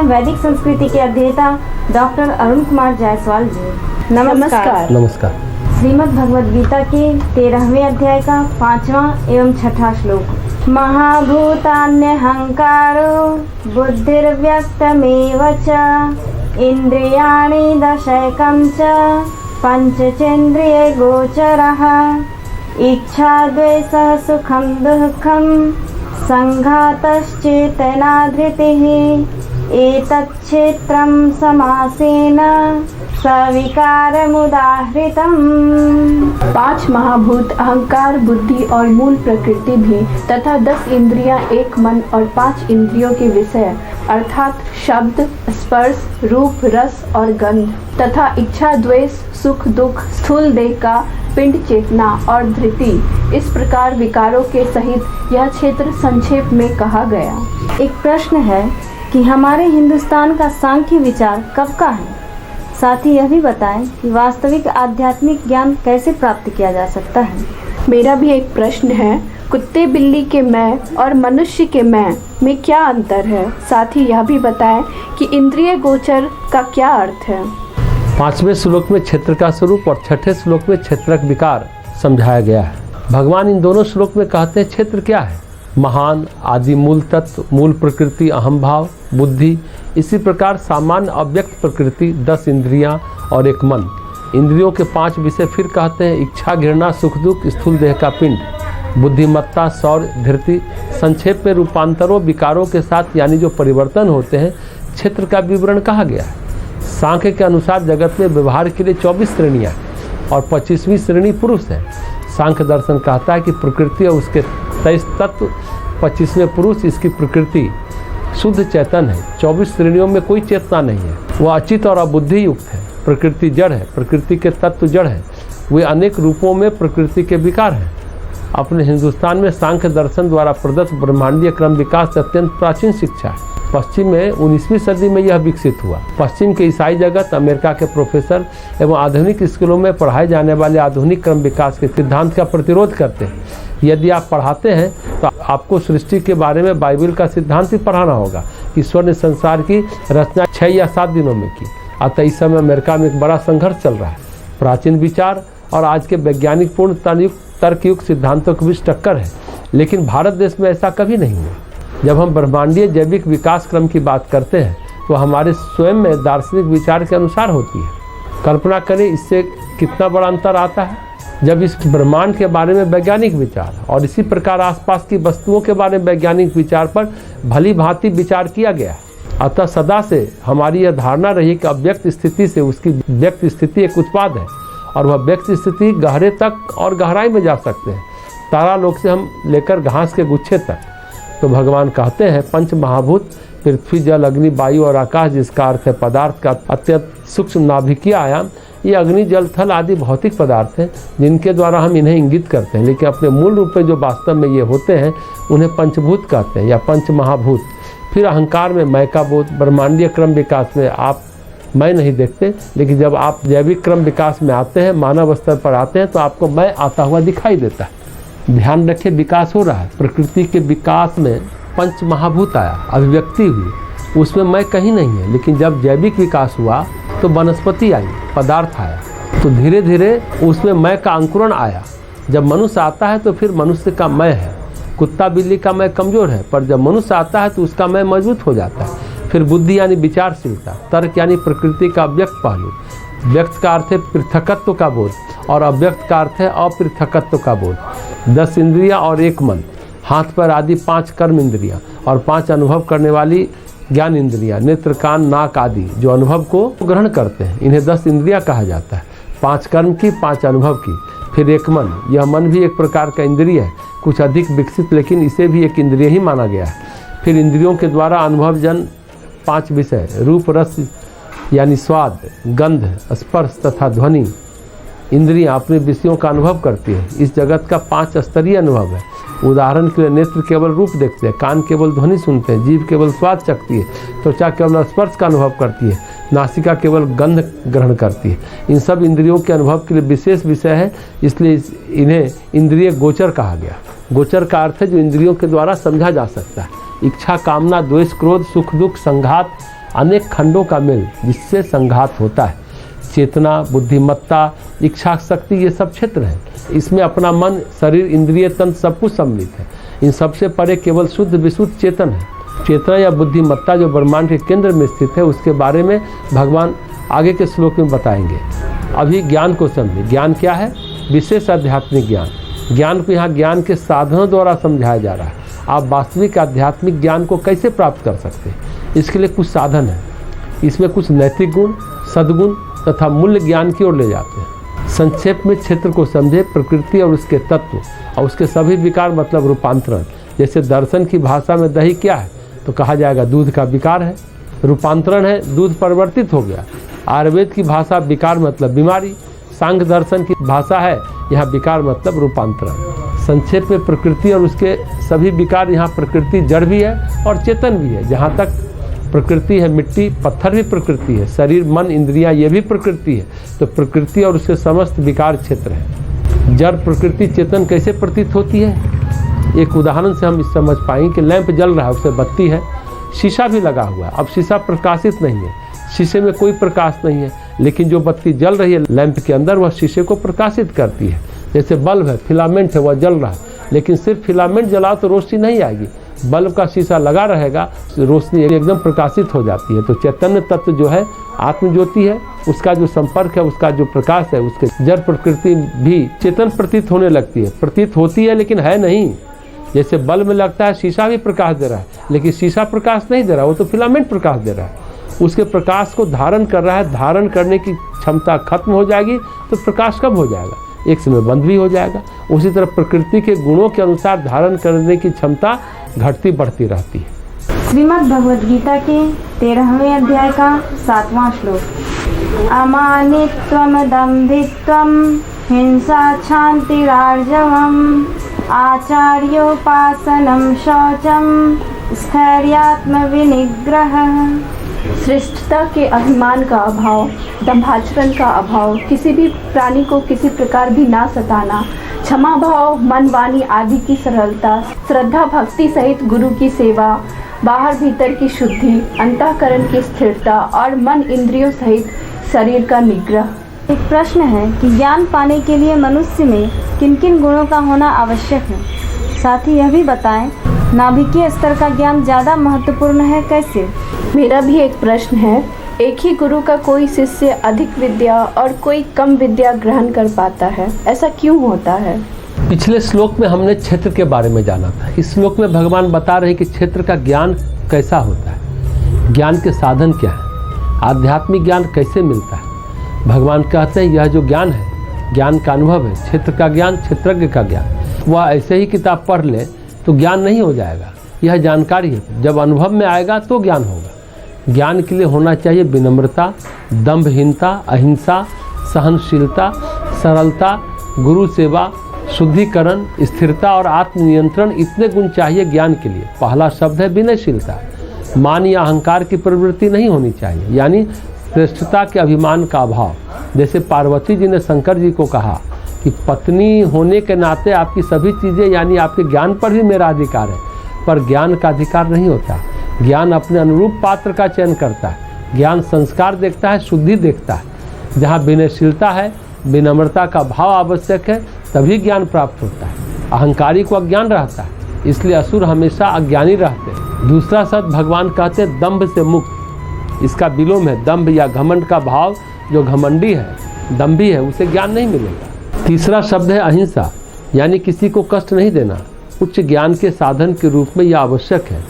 वैदिक संस्कृति के अध्येता डॉक्टर अरुण कुमार जायसवाल जी। नमस्कार। नमस्कार। श्रीमद् भगवद गीता के 13वें अध्याय का 5वां एवं 6ठा श्लोक। महाभूतान्यहंकारो बुद्धिर्व्यक्तमेव च इंद्रियाणि दशैकं च पंचचेन्द्रिय गोचरः इच्छा द्वेषः सुखं दुःखं संघातश्चेतना धृतिः एतच्छेत्रं समासेन सविकारमुदाहृतम्। 5 महाभूत अहंकार, बुद्धि और मूल प्रकृति भी तथा 10 इंद्रियां, एक मन और 5 इंद्रियों के विषय अर्थात शब्द, स्पर्श, रूप, रस और गंध तथा इच्छा, द्वेष, सुख, दुख, स्थूल देह का पिंड, चेतना और धृति, इस प्रकार विकारों के सहित यह क्षेत्र संक्षेप में कहा गया। एक प्रश्न है कि हमारे हिंदुस्तान का सांख्य विचार कब का है? साथ ही यह भी बताएं कि वास्तविक आध्यात्मिक ज्ञान कैसे प्राप्त किया जा सकता है। मेरा भी एक प्रश्न है, कुत्ते बिल्ली के मैं और मनुष्य के मैं में क्या अंतर है? साथ ही यह भी बताएं कि इंद्रिय गोचर का क्या अर्थ है। 5वें श्लोक में क्षेत्र का स्वरूप और 6ठे श्लोक में क्षेत्रक विकार समझाया गया है। भगवान इन दोनों श्लोक में कहते हैं क्षेत्र क्या है? महान, आदि मूल तत्व, मूल प्रकृति, अहम भाव, बुद्धि। इसी प्रकार सामान्य अव्यक्त प्रकृति, 10 इंद्रियां और एक मन। इंद्रियों के 5 विषय फिर कहते हैं इच्छा, घृणा, सुख दुख, स्थूल देह का पिंड, बुद्धिमत्ता, शौर्य, धृति। संक्षेप में रूपांतरों, विकारों के साथ यानी जो परिवर्तन होते हैं, क्षेत्र का विवरण कहा गया है। सांख्य के अनुसार जगत में व्यवहार के लिए 24 श्रेणियाँ और 25वीं श्रेणी पुरुष है। सांख्य दर्शन कहता है कि प्रकृति और उसके 23 तत्व, 25वें पुरुष, इसकी प्रकृति शुद्ध चेतन है। 24 श्रेणियों में कोई चेतना नहीं है, वह अचित और अबुद्धि युक्त है। प्रकृति जड़ है, प्रकृति के तत्व जड़ है, वे अनेक रूपों में प्रकृति के विकार हैं। अपने हिंदुस्तान में सांख्य दर्शन द्वारा प्रदत्त ब्रह्मांडीय क्रम विकास अत्यंत प्राचीन शिक्षा है। पश्चिम में 19वीं सदी में यह विकसित हुआ। पश्चिम के ईसाई जगत, अमेरिका के प्रोफेसर एवं आधुनिक स्कूलों में पढ़ाए जाने वाले आधुनिक क्रम विकास के सिद्धांत का प्रतिरोध करते हैं। यदि आप पढ़ाते हैं तो आपको सृष्टि के बारे में बाइबल का सिद्धांत ही पढ़ाना होगा। ईश्वर ने संसार की रचना 6 या 7 दिनों में की। अतः इस समय अमेरिका में एक बड़ा संघर्ष चल रहा है। प्राचीन विचार और आज के वैज्ञानिक पूर्ण तर्कयुक्त सिद्धांतों के बीच टक्कर है। लेकिन भारत देश में ऐसा कभी नहीं हुआ। जब हम ब्रह्मांडीय जैविक विकास क्रम की बात करते हैं तो हमारे स्वयं में दार्शनिक विचार के अनुसार होती है। कल्पना करें इससे कितना बड़ा अंतर आता है जब इस ब्रह्मांड के बारे में वैज्ञानिक विचार और इसी प्रकार आसपास की वस्तुओं के बारे में वैज्ञानिक विचार पर भली भांति विचार किया गया है। अतः सदा से हमारी यह धारणा रही कि अव्यक्त स्थिति से उसकी व्यक्त स्थिति एक उत्पाद है और वह व्यक्त स्थिति गहरे तक और गहराई में जा सकते हैं, तारालोक से हम लेकर घास के गुच्छे तक। तो भगवान कहते हैं पंच महाभूत पृथ्वी, जल, अग्नि, वायु और आकाश, जिसका अर्थ है पदार्थ का अत्यंत सूक्ष्म नाभिकीय आयाम। ये अग्नि, जल, थल आदि भौतिक पदार्थ हैं जिनके द्वारा हम इन्हें इंगित करते हैं, लेकिन अपने मूल रूप में जो वास्तव में ये होते हैं उन्हें पंचभूत कहते हैं या पंच महाभूत। फिर अहंकार में मैं का बोध। ब्रह्मांडीय क्रम विकास में आप मैं नहीं देखते, लेकिन जब आप जैविक क्रम विकास में आते हैं, मानव स्तर पर आते हैं, तो आपको मैं आता हुआ दिखाई देता है। ध्यान रखें, विकास हो रहा है। प्रकृति के विकास में पंच महाभूत आया, अभिव्यक्ति हुई, उसमें मैं कहीं नहीं है। लेकिन जब जैविक विकास हुआ तो वनस्पति आई, पदार्थ आया, तो धीरे धीरे उसमें मैं का अंकुरण आया। जब मनुष्य आता है तो फिर मनुष्य का मैं है। कुत्ता बिल्ली का मैं कमज़ोर है, पर जब मनुष्य आता है तो उसका मैं मजबूत हो जाता है। फिर बुद्धि यानी विचारशीलता, तर्क यानी प्रकृति का अव्यक्त पहलू। व्यक्त का अर्थ है पृथकत्व का बोध और अव्यक्त का अर्थ है अपृथकत्व का बोध। 10 इंद्रियां और एक मन, हाथ पैर आदि 5 कर्म इंद्रियां और 5 अनुभव करने वाली ज्ञान इंद्रियां, नेत्र, कान, नाक आदि जो अनुभव को ग्रहण करते हैं, इन्हें 10 इंद्रियां कहा जाता है। 5 कर्म की, 5 अनुभव की, फिर एक मन। यह मन भी एक प्रकार का इंद्रिय है, कुछ अधिक विकसित, लेकिन इसे भी एक इंद्रिय ही माना गया है। फिर इंद्रियों के द्वारा अनुभवजन 5 विषय, रूप, रस यानी स्वाद, गंध, स्पर्श तथा ध्वनि। इंद्रियां अपने विषयों का अनुभव करती है। इस जगत का 5 स्तरीय अनुभव है। उदाहरण के लिए नेत्र केवल रूप देखते हैं, कान केवल ध्वनि सुनते हैं, जीभ केवल स्वाद चखती है, त्वचा केवल स्पर्श का अनुभव करती है, नासिका केवल गंध ग्रहण करती है। इन सब इंद्रियों के अनुभव के लिए विशेष विषय है, इसलिए इन्हें इंद्रिय गोचर कहा गया। गोचर का अर्थ है जो इंद्रियों के द्वारा समझा जा सकता है। इच्छा, कामना, द्वेष, क्रोध, सुख दुख, संघात अनेक खंडों का मेल जिससे संघात होता है। चेतना, बुद्धिमत्ता, इच्छा शक्ति, ये सब क्षेत्र हैं। इसमें अपना मन, शरीर, इंद्रिय, तंत्र सब कुछ सम्मिलित है। इन सबसे परे केवल शुद्ध विशुद्ध चेतन है। चेतना या बुद्धिमत्ता जो ब्रह्मांड के केंद्र में स्थित है, उसके बारे में भगवान आगे के श्लोक में बताएंगे। अभी ज्ञान को समझे। ज्ञान क्या है? विशेष आध्यात्मिक ज्ञान। ज्ञान को यहाँ ज्ञान के साधनों द्वारा समझाया जा रहा है। आप वास्तविक आध्यात्मिक ज्ञान को कैसे प्राप्त कर सकते हैं, इसके लिए कुछ साधन है। इसमें कुछ नैतिक गुण, सद्गुण तथा मूल्य ज्ञान की ओर ले जाते हैं। संक्षेप में क्षेत्र को समझे। प्रकृति और उसके तत्व और उसके सभी विकार मतलब रूपांतरण। जैसे दर्शन की भाषा में दही क्या है तो कहा जाएगा दूध का विकार है, रूपांतरण है, दूध परिवर्तित हो गया। आयुर्वेद की भाषा विकार मतलब बीमारी। सांख्य दर्शन की भाषा है यहाँ विकार मतलब रूपांतरण। संक्षेप में प्रकृति और उसके सभी विकार, यहाँ प्रकृति जड़ भी है और चेतन भी है। जहाँ तक प्रकृति है, मिट्टी पत्थर भी प्रकृति है, शरीर मन इंद्रियां ये भी प्रकृति है। तो प्रकृति और उसके समस्त विकार क्षेत्र है। जड़ प्रकृति चेतन कैसे प्रतीत होती है? एक उदाहरण से हम समझ पाएंगे कि लैंप जल रहा है, उससे बत्ती है, शीशा भी लगा हुआ है। अब शीशा प्रकाशित नहीं है, शीशे में कोई प्रकाश नहीं है, लेकिन जो बत्ती जल रही है लैंप के अंदर वह शीशे को प्रकाशित करती है। जैसे बल्ब है, फिलामेंट है, वह जल रहा है, लेकिन सिर्फ फिलामेंट जलाओ तो रोशनी नहीं आएगी। बल्ब का शीशा लगा रहेगा, रोशनी एकदम प्रकाशित हो जाती है। तो चैतन्य तत्व जो है, आत्म ज्योति है, उसका जो संपर्क है, उसका जो प्रकाश है, उसके जड़ प्रकृति भी चेतन प्रतीत होने लगती है। प्रतीत होती है लेकिन है नहीं। जैसे बल्ब में लगता है शीशा भी प्रकाश दे रहा है, लेकिन शीशा प्रकाश नहीं दे रहा, वो तो फिलामेंट प्रकाश दे रहा है। उसके प्रकाश को धारण कर रहा है, धारण करने की क्षमता खत्म हो जाएगी तो प्रकाश कब हो जाएगा? एक समय बंद भी हो जाएगा। उसी तरह प्रकृति के गुणों के अनुसार धारण करने की क्षमता घटती बढ़ती रहती है। श्रीमद् भगवद गीता के 13वें अध्याय का 7वां श्लोक। अमानित्वम दम्भित्वम हिंसा क्षान्तिरार्जवम आचार्योपासनम शौचम स्थैर्यात्म विनिग्रह। श्रेष्ठता के अभिमान का अभाव, दंभाचरण का अभाव, किसी भी प्राणी को किसी प्रकार भी ना सताना, क्षमा भाव, मन वाणी आदि की सरलता, श्रद्धा भक्ति सहित गुरु की सेवा, बाहर भीतर की शुद्धि, अंतःकरण की स्थिरता और मन इंद्रियों सहित शरीर का निग्रह। एक प्रश्न है कि ज्ञान पाने के लिए मनुष्य में किन किन गुणों का होना आवश्यक है? साथ ही यह भी बताएं, नाभिकीय स्तर का ज्ञान ज़्यादा महत्वपूर्ण है, कैसे? मेरा भी एक प्रश्न है। एक ही गुरु का कोई शिष्य अधिक विद्या और कोई कम विद्या ग्रहण कर पाता है, ऐसा क्यों होता है? पिछले श्लोक में हमने क्षेत्र के बारे में जाना था। इस श्लोक में भगवान बता रहे हैं कि क्षेत्र का ज्ञान कैसा होता है, ज्ञान के साधन क्या है, आध्यात्मिक ज्ञान कैसे मिलता है। भगवान कहते हैं यह जो ज्ञान है, ज्ञान का अनुभव है। क्षेत्र का ज्ञान, क्षेत्रज्ञ का ज्ञान, वह ऐसे ही किताब पढ़ ले तो ज्ञान नहीं हो जाएगा। यह जानकारी है, जब अनुभव में आएगा तो ज्ञान होगा। ज्ञान के लिए होना चाहिए विनम्रता, दंभहीनता, अहिंसा, सहनशीलता, सरलता, गुरु सेवा, शुद्धिकरण, स्थिरता और आत्मनियंत्रण। इतने गुण चाहिए ज्ञान के लिए। पहला शब्द है विनयशीलता। मान या अहंकार की प्रवृत्ति नहीं होनी चाहिए, यानी श्रेष्ठता के अभिमान का अभाव। जैसे पार्वती जी ने शंकर जी को कहा कि पत्नी होने के नाते आपकी सभी चीज़ें, यानी आपके ज्ञान पर भी मेरा अधिकार है, पर ज्ञान का अधिकार नहीं होता। ज्ञान अपने अनुरूप पात्र का चयन करता है। ज्ञान संस्कार देखता है, शुद्धि देखता है। जहाँ विनयशीलता है, विनम्रता का भाव आवश्यक है, तभी ज्ञान प्राप्त होता है। अहंकारी को अज्ञान रहता है, इसलिए असुर हमेशा अज्ञानी रहते हैं। दूसरा शब्द भगवान कहते हैं दंभ से मुक्त। इसका विलोम है दंभ या घमंड का भाव। जो घमंडी है, दंभी है, उसे ज्ञान नहीं मिलेगा। तीसरा शब्द है अहिंसा, यानी किसी को कष्ट नहीं देना। उच्च ज्ञान के साधन के रूप में यह आवश्यक है।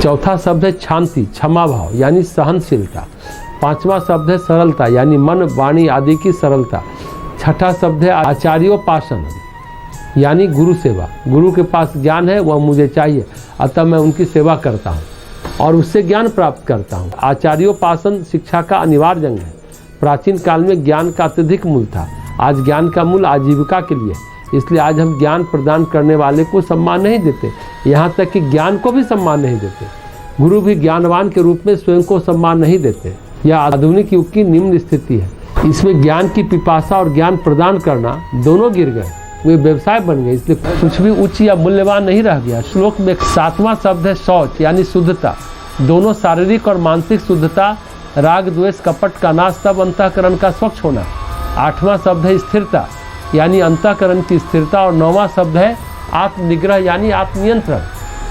चौथा शब्द है शांति, क्षमा भाव, यानी सहनशीलता। पांचवा शब्द है सरलता, यानी मन वाणी आदि की सरलता। छठा शब्द है आचार्योपासन, यानी गुरु सेवा। गुरु के पास ज्ञान है, वह मुझे चाहिए, अतः मैं उनकी सेवा करता हूँ और उससे ज्ञान प्राप्त करता हूँ। आचार्योपासन शिक्षा का अनिवार्य अंग है। प्राचीन काल में ज्ञान का अत्यधिक मूल था। आज ज्ञान का मूल आजीविका के लिए, इसलिए आज हम ज्ञान प्रदान करने वाले को सम्मान नहीं देते, यहाँ तक कि ज्ञान को भी सम्मान नहीं देते। गुरु भी ज्ञानवान के रूप में स्वयं को सम्मान नहीं देते। यह आधुनिक युग की निम्न स्थिति है। इसमें ज्ञान की पिपासा और ज्ञान प्रदान करना दोनों गिर गए, वे व्यवसाय बन गए, इसलिए कुछ भी उच्च या मूल्यवान नहीं रह गया। श्लोक में 7वां शब्द है शौच, यानी शुद्धता। दोनों शारीरिक और मानसिक शुद्धता, राग द्वेष कपट का नाश, तब अंतःकरण का स्वच्छ होना। 8वां शब्द है स्थिरता, यानी अंतःकरण की स्थिरता, और 9वां शब्द है आत्मनिग्रह, यानी आत्मनियंत्रण,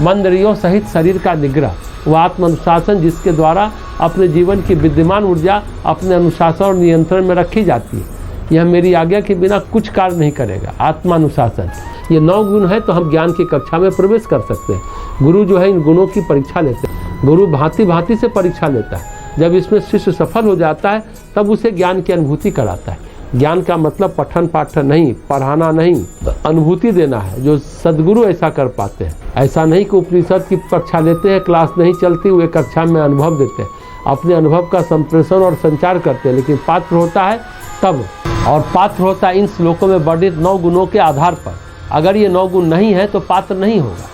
मन इंद्रियों सहित शरीर का निग्रह, वह आत्म अनुशासन जिसके द्वारा अपने जीवन की विद्यमान ऊर्जा अपने अनुशासन और नियंत्रण में रखी जाती है। यह मेरी आज्ञा के बिना कुछ कार्य नहीं करेगा। आत्मानुशासन, ये 9 गुण है, तो हम ज्ञान की कक्षा में प्रवेश कर सकते हैं। गुरु जो है इन गुणों की परीक्षा लेते हैं। गुरु भांति भांति से परीक्षा लेता है। जब इसमें शिष्य सफल हो जाता है तब उसे ज्ञान की अनुभूति कराता है। ज्ञान का मतलब पठन पाठन नहीं, पढ़ाना नहीं, अनुभूति देना है, जो सद्गुरु ऐसा कर पाते हैं। ऐसा नहीं कि उपनिषद की कक्षा लेते हैं, क्लास नहीं चलती, वे कक्षा में अनुभव देते हैं, अपने अनुभव का संप्रेषण और संचार करते हैं, लेकिन पात्र होता है तब, और पात्र होता है इन श्लोकों में वर्णित 9 गुणों के आधार पर। अगर ये 9 गुण नहीं है तो पात्र नहीं होगा।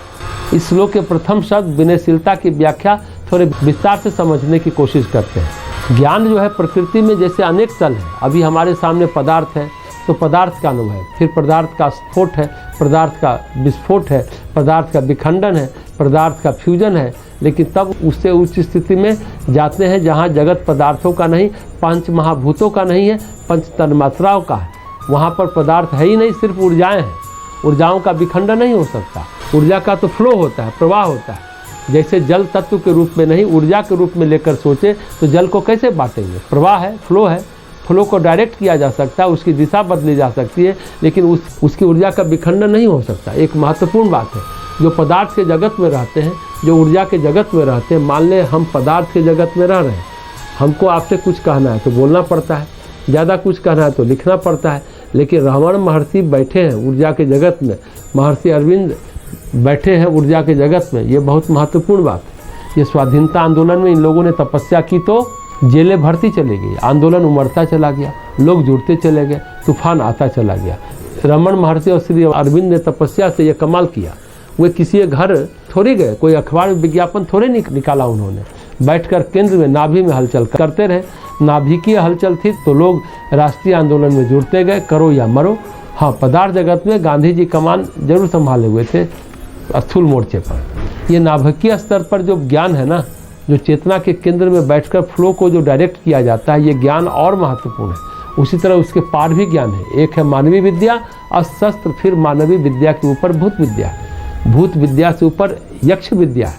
इस श्लोक के प्रथम शब्द विनयशीलता की व्याख्या थोड़े विस्तार से समझने की कोशिश करते हैं। ज्ञान जो है प्रकृति में जैसे अनेक तल है। अभी हमारे सामने पदार्थ है तो पदार्थ का अनुभव है, फिर पदार्थ का स्फोट है, पदार्थ का विस्फोट है, पदार्थ का विखंडन है, पदार्थ का फ्यूजन है, लेकिन तब उससे उच्च स्थिति में जाते हैं जहाँ जगत पदार्थों का नहीं, 5 महाभूतों का नहीं है, 5 तन्मात्राओं का है। वहाँ पर पदार्थ है ही नहीं, सिर्फ ऊर्जाएँ हैं। ऊर्जाओं का विखंडन नहीं हो सकता। ऊर्जा का तो फ्लो होता है, प्रवाह होता है। जैसे जल तत्व के रूप में नहीं, ऊर्जा के रूप में लेकर सोचे तो जल को कैसे बांटेंगे? प्रवाह है, फ्लो है। फ्लो को डायरेक्ट किया जा सकता है, उसकी दिशा बदली जा सकती है, लेकिन उसकी ऊर्जा का विखंडन नहीं हो सकता। एक महत्वपूर्ण बात है, जो पदार्थ के जगत में रहते हैं, जो ऊर्जा के जगत में रहते हैं, मान लें हम पदार्थ के जगत में रह रहे हैं, हमको आपसे कुछ कहना है तो बोलना पड़ता है, ज़्यादा कुछ कहना है तो लिखना पड़ता है। लेकिन रमण महर्षि बैठे हैं ऊर्जा के जगत में, महर्षि अरविंद बैठे हैं ऊर्जा के जगत में, ये बहुत महत्वपूर्ण बात है। ये स्वाधीनता आंदोलन में इन लोगों ने तपस्या की तो जेलें भरती चली गई, आंदोलन उमड़ता चला गया, लोग जुड़ते चले गए, तूफान आता चला गया। रमण महर्षि और श्री अरविंद ने तपस्या से ये कमाल किया। वे किसी घर थोड़ी गए, कोई अखबार में विज्ञापन थोड़े निकाला, उन्होंने बैठकर केंद्र में नाभि में हलचल करते रहे। नाभिकीय हलचल थी तो लोग राष्ट्रीय आंदोलन में जुड़ते गए, करो या मरो। हाँ, पदार्थ जगत में गांधी जी कमान जरूर संभाले हुए थे स्थूल मोर्चे पर। ये नाभिकीय स्तर पर जो ज्ञान है ना, जो चेतना के केंद्र में बैठकर फ्लो को जो डायरेक्ट किया जाता है, ये ज्ञान और महत्वपूर्ण है। उसी तरह उसके पार भी ज्ञान है। एक है मानवीय विद्या, अशस्त्र, फिर मानवीय विद्या के ऊपर भूत विद्या, भूत विद्या से ऊपर यक्ष विद्या है,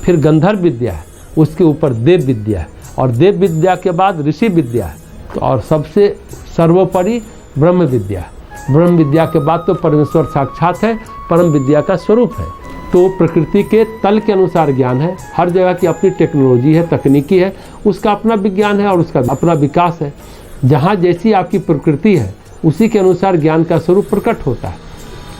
फिर गंधर्व विद्या है, उसके ऊपर देव विद्या है, और देव विद्या के बाद ऋषि विद्या है, और सबसे सर्वोपरि ब्रह्म विद्या है। ब्रह्म विद्या के बाद तो परमेश्वर साक्षात है, परम विद्या का स्वरूप है। तो प्रकृति के तल के अनुसार ज्ञान है। हर जगह की अपनी टेक्नोलॉजी है, तकनीकी है, उसका अपना विज्ञान है और उसका अपना विकास है। जहाँ जैसी आपकी प्रकृति है उसी के अनुसार ज्ञान का स्वरूप प्रकट होता है।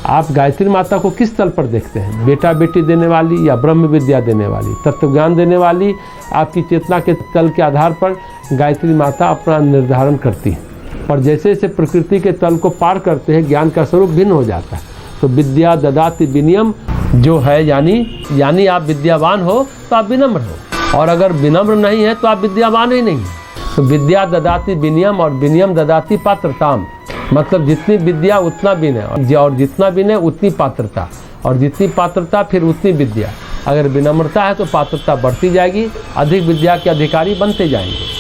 आप गायत्री माता को किस तल पर देखते हैं? बेटा बेटी देने वाली या ब्रह्म विद्या देने वाली, तत्व ज्ञान देने वाली? आपकी चेतना के तल के आधार पर गायत्री माता अपना निर्धारण करती है। और जैसे जैसे प्रकृति के तल को पार करते हैं, ज्ञान का स्वरूप भिन्न हो जाता है। तो विद्या ददाति विनयम जो है, यानी आप विद्यावान हो तो आप विनम्र हो, और अगर विनम्र नहीं है तो आप विद्यावान ही नहीं है। तो विद्या ददाति विनयम और विनयम ददाति पात्रताम, मतलब जितनी विद्या उतना विनय, और जितना विनय उतनी पात्रता, और जितनी पात्रता फिर उतनी विद्या। अगर विनम्रता है तो पात्रता बढ़ती जाएगी, अधिक विद्या के अधिकारी बनते जाएंगे।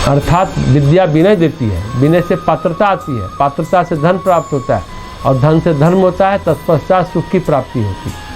अर्थात विद्या विनय देती है, विनय से पात्रता आती है, पात्रता से धन प्राप्त होता है, और धन से धर्म होता है, तत्पश्चात सुख की प्राप्ति होती है।